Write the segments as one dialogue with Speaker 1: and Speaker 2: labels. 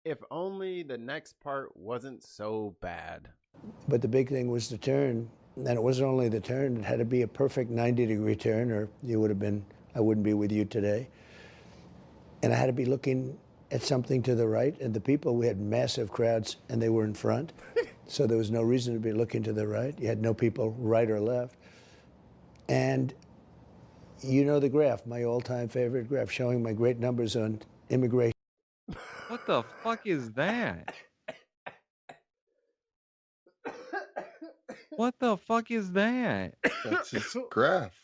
Speaker 1: If only the next part wasn't so bad.
Speaker 2: But the big thing was the turn, and it wasn't only the turn, it had to be a perfect 90-degree turn, or I wouldn't be with you today. And I had to be looking at something to the right, and we had massive crowds, and they were in front. So there was no reason to be looking to the right. You had no people right or left. And you know the graph, my all-time favorite graph, showing my great numbers on immigration.
Speaker 3: What the fuck is that? What the fuck is that?
Speaker 4: That's his graph.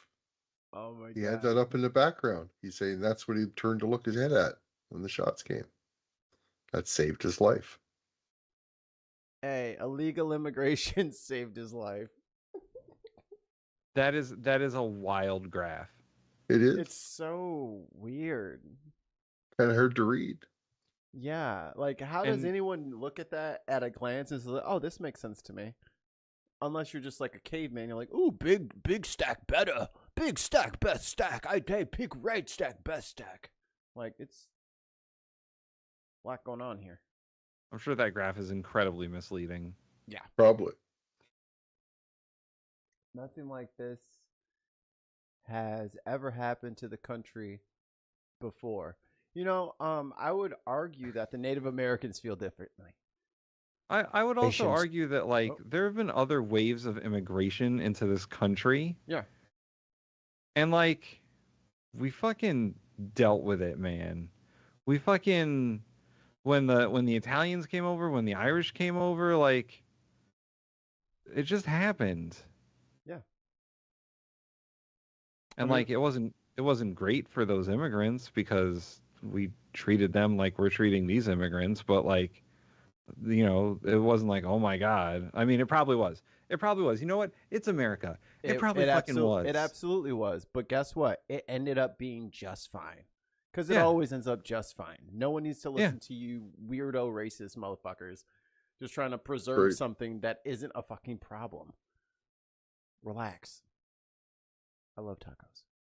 Speaker 1: Oh my god.
Speaker 4: He had that up in the background. He's saying that's what he turned to look his head at when the shots came. That saved his life.
Speaker 1: Hey, illegal immigration saved his life.
Speaker 3: That is a wild graph.
Speaker 4: It is.
Speaker 1: It's so weird.
Speaker 4: Kind of hard to read.
Speaker 1: Yeah, like how does anyone look at that at a glance and say, "Oh, this makes sense to me"? Unless you're just like a caveman, you're like, "Ooh, big stack better, big stack best stack. I pick right stack best stack." Like it's a lot going on here.
Speaker 3: I'm sure that graph is incredibly misleading.
Speaker 1: Yeah,
Speaker 4: Probably.
Speaker 1: nothing like this has ever happened to the country before. You know, I would argue that the Native Americans feel differently.
Speaker 3: I would also
Speaker 2: Patience.
Speaker 3: argue that like there have been other waves of immigration into this country.
Speaker 1: Yeah.
Speaker 3: And like we fucking dealt with it, man. We fucking when the Italians came over, when the Irish came over, like it just happened.
Speaker 1: Yeah.
Speaker 3: And like it wasn't great for those immigrants because we treated them like we're treating these immigrants, but like you know, it wasn't like, oh my god. I mean, it probably was. It probably was. You know what? It's America. It probably fucking was.
Speaker 1: It absolutely was. But guess what? It ended up being just fine. Because it always ends up just fine. No one needs to listen to you weirdo racist motherfuckers just trying to preserve something that isn't a fucking problem. Relax. I love tacos.